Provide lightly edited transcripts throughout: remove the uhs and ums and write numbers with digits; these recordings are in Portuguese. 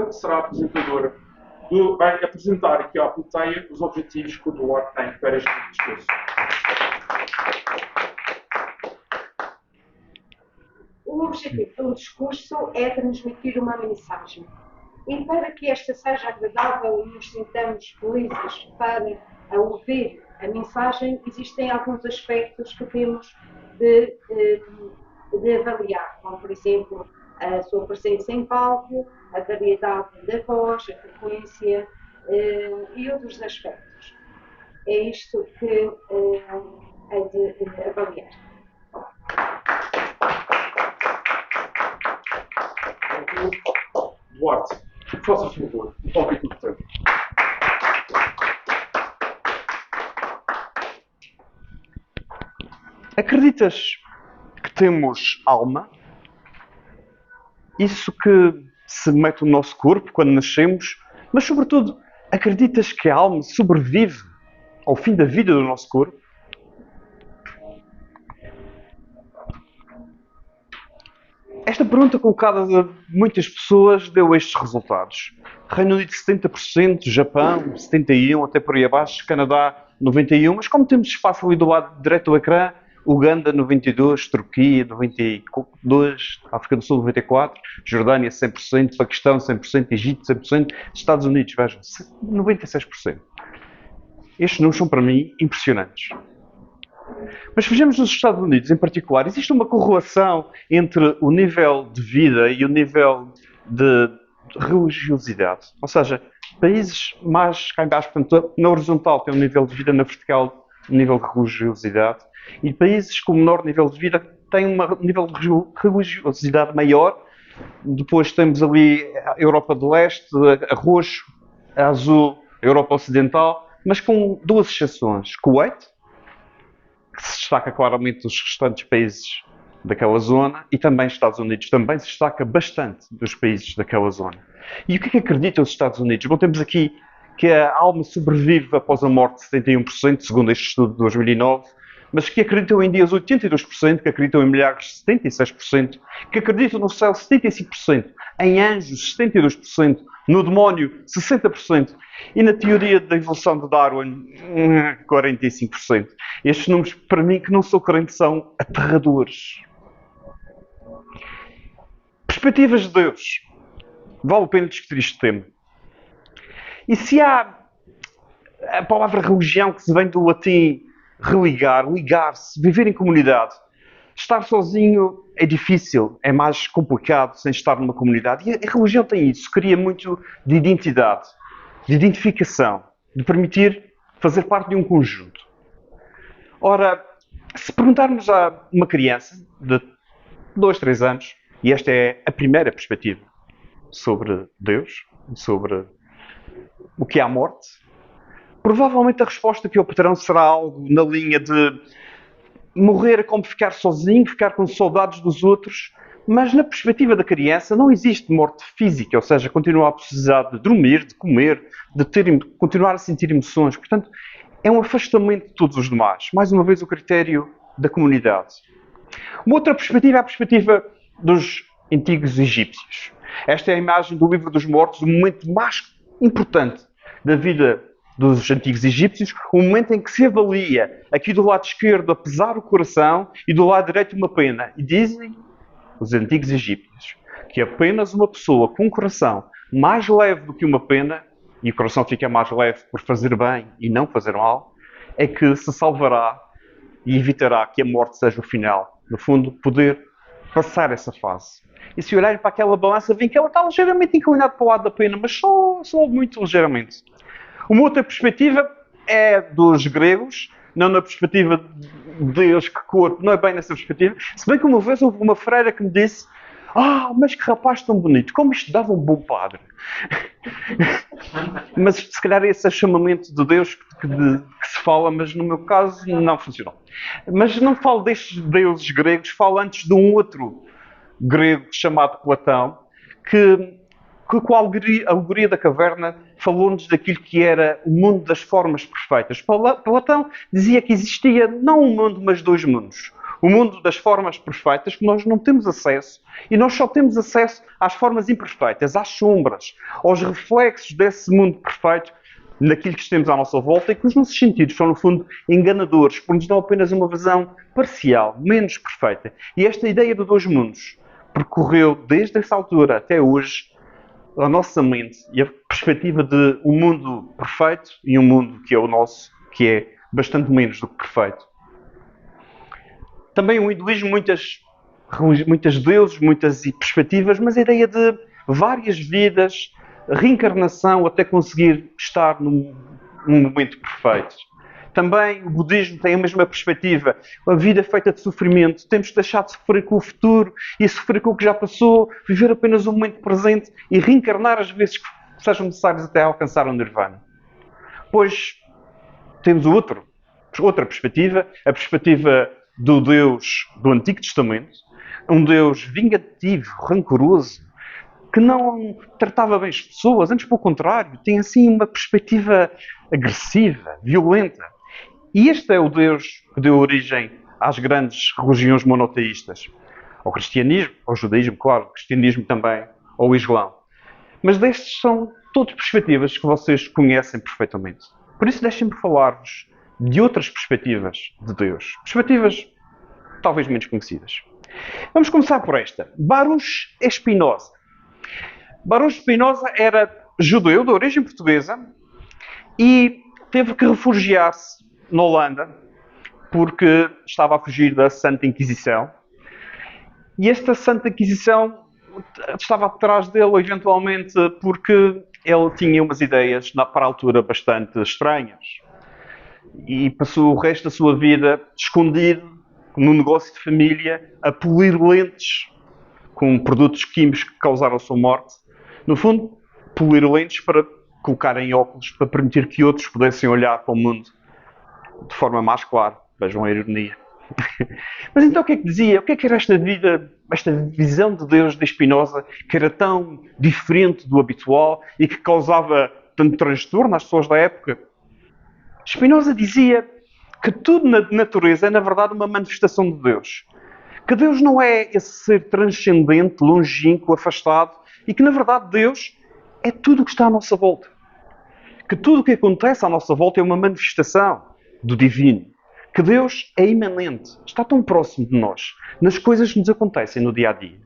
Silva será a apresentadora. Vai apresentar aqui à plateia os objetivos que o Duarte tem para este discurso. O objetivo do discurso é transmitir uma mensagem. E para que esta seja agradável e nos sintamos felizes para ouvir a mensagem, existem alguns aspectos que temos de avaliar, como, por exemplo, a sua presença em palco, a variedade da voz, a frequência e outros aspectos. É isto que é de avaliar. Duarte, faça o favor, toque aqui o botão. Acreditas que temos alma? Isso que se mete no nosso corpo quando nascemos, mas sobretudo, acreditas que a alma sobrevive ao fim da vida do nosso corpo? Esta pergunta colocada a muitas pessoas deu estes resultados. Reino Unido 70%, Japão 71%, até por aí abaixo, Canadá 91%, mas como temos espaço ali do lado direito do ecrã, Uganda 92%, Turquia 92%, África do Sul 94%, Jordânia 100%, Paquistão 100%, Egito 100%, Estados Unidos, vejam, 96%. Estes números são para mim impressionantes. Mas vejamos nos Estados Unidos em particular, existe uma correlação entre o nível de vida e o nível de religiosidade. Ou seja, países mais cá em baixo, portanto, na horizontal tem um nível de vida, na vertical um nível de religiosidade, e países com menor nível de vida têm um nível de religiosidade maior. Depois temos ali a Europa do Leste, a roxo, a azul, a Europa Ocidental, mas com duas exceções. Kuwait, que se destaca claramente dos restantes países daquela zona, e também Estados Unidos, também se destaca bastante dos países daquela zona. E o que é que acreditam os Estados Unidos? Bom, temos aqui que a alma sobrevive após a morte de 71%, segundo este estudo de 2009, mas que acreditam em Deus 82%, que acreditam em milagres 76%, que acreditam no céu 75%, em anjos 72%, no demónio 60% e na teoria da evolução de Darwin 45%. Estes números, para mim, que não sou crente, são aterradores. Perspectivas de Deus. Vale a pena discutir este tema. E se há a palavra religião, que se vem do latim religar, ligar-se, viver em comunidade. Estar sozinho é difícil, é mais complicado sem estar numa comunidade. E a religião tem isso, cria muito de identidade, de identificação, de permitir fazer parte de um conjunto. Ora, se perguntarmos a uma criança de 2, 3 anos, e esta é a primeira perspectiva sobre Deus, sobre o que é a morte, provavelmente a resposta que obterão será algo na linha de morrer é como ficar sozinho, ficar com saudades dos outros, mas na perspectiva da criança não existe morte física, ou seja, continua a precisar de dormir, de comer, de continuar a sentir emoções. Portanto, é um afastamento de todos os demais. Mais uma vez, o critério da comunidade. Uma outra perspectiva é a perspectiva dos antigos egípcios. Esta é a imagem do livro dos mortos, o momento mais importante da vida dos antigos egípcios, o momento em que se avalia aqui do lado esquerdo a pesar o coração e do lado direito uma pena. E dizem os antigos egípcios que apenas uma pessoa com um coração mais leve do que uma pena, e o coração fica mais leve por fazer bem e não fazer mal, é que se salvará e evitará que a morte seja o final. No fundo, poder passar essa fase. E se olharem para aquela balança, veem que ela está ligeiramente inclinada para o lado da pena, mas só muito ligeiramente. Uma outra perspectiva é dos gregos, não na perspectiva de Deus, que corpo, não é bem nessa perspectiva. Se bem que uma vez houve uma freira que me disse: mas que rapaz tão bonito, como isto dava um bom padre. Mas se calhar esse é o chamamento de Deus que se fala, mas no meu caso não funcionou. Mas não falo destes deuses gregos, falo antes de um outro grego chamado Platão, que com a alegoria da caverna falou-nos daquilo que era o mundo das formas perfeitas. Platão dizia que existia não um mundo, mas dois mundos. O mundo das formas perfeitas que nós não temos acesso. E nós só temos acesso às formas imperfeitas, às sombras, aos reflexos desse mundo perfeito naquilo que temos à nossa volta e que os nossos sentidos são, no fundo, enganadores, porque nos dão apenas uma visão parcial, menos perfeita. E esta ideia de dois mundos percorreu, desde essa altura até hoje, a nossa mente e a perspectiva de um mundo perfeito e um mundo que é o nosso, que é bastante menos do que perfeito. Também o hinduísmo, muitas deuses, muitas perspectivas, mas a ideia de várias vidas, reencarnação até conseguir estar num momento perfeito. Também o budismo tem a mesma perspectiva. A vida é feita de sofrimento. Temos que deixar de sofrer com o futuro e sofrer com o que já passou, viver apenas o momento presente e reencarnar as vezes que sejam necessárias até alcançar o nirvana. Pois temos outra perspectiva, a perspectiva do Deus do Antigo Testamento, um Deus vingativo, rancoroso, que não tratava bem as pessoas, antes pelo contrário, tem assim uma perspectiva agressiva, violenta. E este é o Deus que deu origem às grandes religiões monoteístas. Ao cristianismo, ao judaísmo, claro, ao cristianismo também, ao islão. Mas destes são todas perspectivas que vocês conhecem perfeitamente. Por isso deixem-me falar-vos de outras perspectivas de Deus. Perspectivas talvez menos conhecidas. Vamos começar por esta. Baruch Spinoza. Baruch Spinoza era judeu de origem portuguesa e teve que refugiar-se na Holanda porque estava a fugir da Santa Inquisição. E esta Santa Inquisição estava atrás dele, eventualmente, porque ele tinha umas ideias, para a altura, bastante estranhas. E passou o resto da sua vida escondido num negócio de família, a polir lentes com produtos químicos que causaram a sua morte. No fundo, polir lentes para colocar em óculos, para permitir que outros pudessem olhar para o mundo de forma mais clara. Vejam a ironia. Mas então o que é que dizia? O que é que era esta vida, esta visão de Deus de Spinoza, que era tão diferente do habitual e que causava tanto transtorno às pessoas da época? Spinoza dizia que tudo na natureza é, na verdade, uma manifestação de Deus. Que Deus não é esse ser transcendente, longínquo, afastado, e que, na verdade, Deus é tudo o que está à nossa volta. Que tudo o que acontece à nossa volta é uma manifestação do divino. Que Deus é imanente, está tão próximo de nós, nas coisas que nos acontecem no dia-a-dia.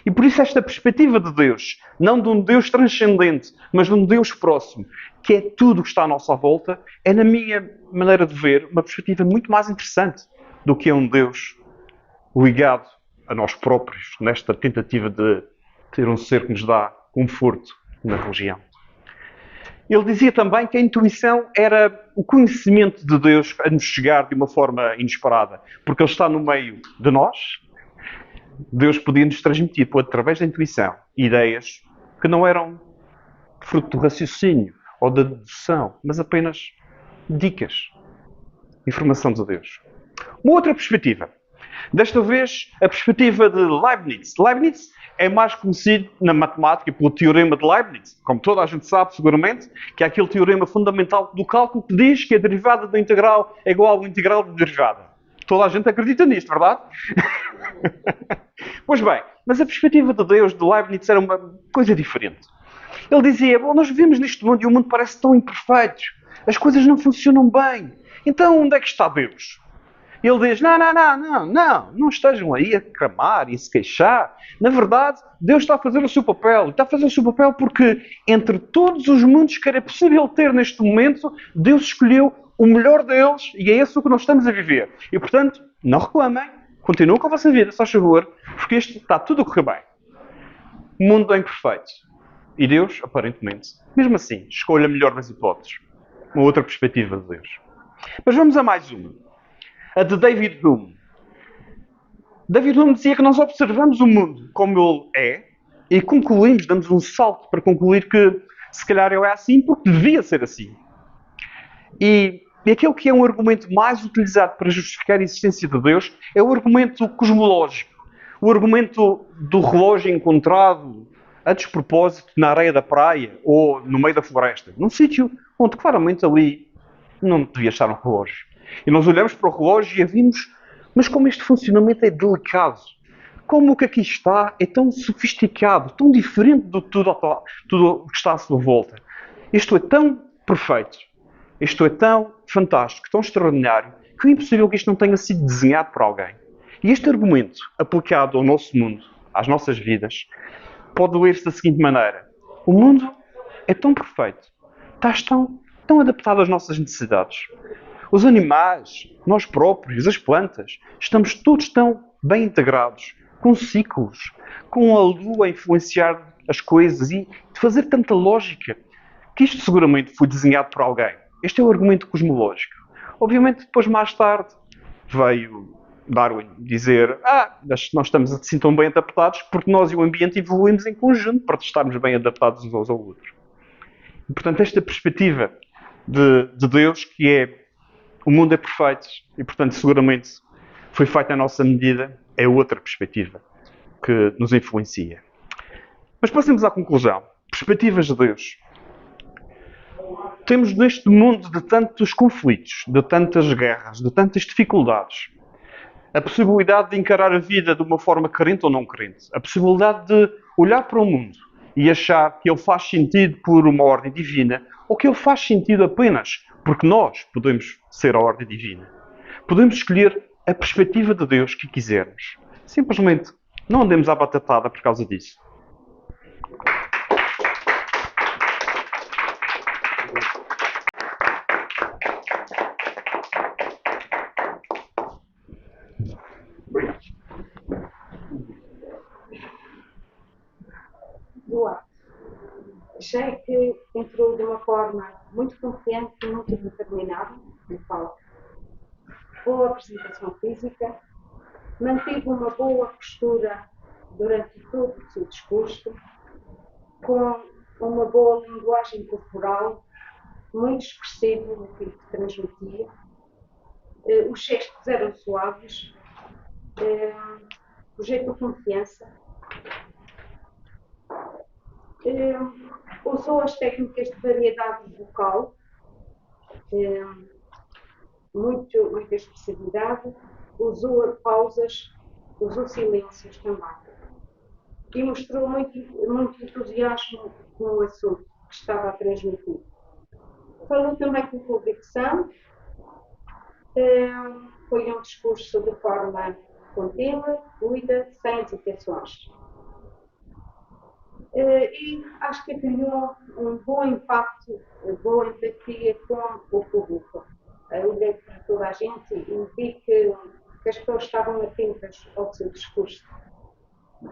E por isso esta perspectiva de Deus, não de um Deus transcendente, mas de um Deus próximo, que é tudo o que está à nossa volta, é, na minha maneira de ver, uma perspectiva muito mais interessante do que é um Deus ligado a nós próprios, nesta tentativa de ter um ser que nos dá conforto na religião. Ele dizia também que a intuição era o conhecimento de Deus a nos chegar de uma forma inesperada, porque Ele está no meio de nós. Deus podia nos transmitir, através da intuição, ideias que não eram fruto do raciocínio ou da dedução, mas apenas dicas, informação de Deus. Uma outra perspectiva. Desta vez, a perspectiva de Leibniz. Leibniz é mais conhecido na matemática pelo teorema de Leibniz, como toda a gente sabe seguramente, que é aquele teorema fundamental do cálculo que diz que a derivada da integral é igual ao integral da derivada. Toda a gente acredita nisto, verdade? Pois bem, mas a perspectiva de Deus de Leibniz era uma coisa diferente. Ele dizia, bom, nós vivemos neste mundo e o mundo parece tão imperfeito, as coisas não funcionam bem, então onde é que está Deus? Ele diz, não estejam aí a clamar e a se queixar. Na verdade, Deus está a fazer o seu papel. Está a fazer o seu papel porque, entre todos os mundos que era possível ter neste momento, Deus escolheu o melhor deles e é esse o que nós estamos a viver. E, portanto, não reclamem, continuem com a vossa vida, só favor, porque isto está tudo a correr bem. O mundo é imperfeito. E Deus, aparentemente, mesmo assim, escolhe a melhor das hipóteses. Uma outra perspectiva de Deus. Mas vamos a mais uma. A de David Hume. David Hume dizia que nós observamos o mundo como ele é e concluímos, damos um salto para concluir que se calhar ele é assim porque devia ser assim. E aquele que é um argumento mais utilizado para justificar a existência de Deus é o argumento cosmológico. O argumento do relógio encontrado a despropósito na areia da praia ou no meio da floresta. Num sítio onde claramente ali não devia estar um relógio. E nós olhamos para o relógio e vimos Mas como este funcionamento é delicado, como o que aqui está é tão sofisticado, tão diferente de tudo o que está à sua volta. Isto é tão perfeito, isto é tão fantástico, tão extraordinário, que é impossível que isto não tenha sido desenhado por alguém. E este argumento, aplicado ao nosso mundo, às nossas vidas, pode ler-se da seguinte maneira: o mundo é tão perfeito, está tão adaptado às nossas necessidades. Os animais, nós próprios, as plantas, estamos todos tão bem integrados, com ciclos, com a lua a influenciar as coisas e de fazer tanta lógica, que isto seguramente foi desenhado por alguém. Este é o argumento cosmológico. Obviamente, depois, mais tarde, veio Darwin dizer: nós estamos assim tão bem adaptados porque nós e o ambiente evoluímos em conjunto para estarmos bem adaptados uns aos outros. E, portanto, esta perspectiva de Deus, que é o mundo é perfeito e, portanto, seguramente foi feito à nossa medida, é outra perspectiva que nos influencia. Mas passemos à conclusão. Perspectivas de Deus. Temos neste mundo de tantos conflitos, de tantas guerras, de tantas dificuldades, a possibilidade de encarar a vida de uma forma crente ou não crente, a possibilidade de olhar para o mundo e achar que ele faz sentido por uma ordem divina ou que ele faz sentido apenas porque nós podemos ser a ordem divina. Podemos escolher a perspectiva de Deus que quisermos. Simplesmente não andemos à batatada por causa disso. Duarte. Achei que entrou de uma forma muito confiante e muito determinada no palco. Boa apresentação física, manteve uma boa postura durante todo o seu discurso, com uma boa linguagem corporal, muito expressivo no que transmitia. Os gestos eram suaves, projetou confiança. Usou as técnicas de variedade vocal, muita expressividade, usou pausas, usou silêncios também. E mostrou muito entusiasmo com o assunto que estava a transmitir. Falou também com convicção, foi um discurso de forma contínua, fluida, sem hesitações. E acho que criou um bom impacto, boa empatia com o público. Olhei para toda a gente e vi que as pessoas estavam atentas ao seu discurso.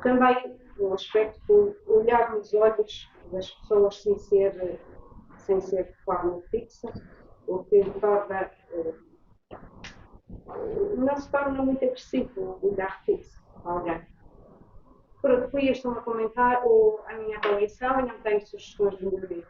Também um aspecto foi olhar nos olhos das pessoas sem ser de forma fixa, o que torna, não se torna muito agressivo o olhar fixo a alguém. Pronto, foi este o meu comentário, a minha avaliação, e não tenho sugestões de melhoria.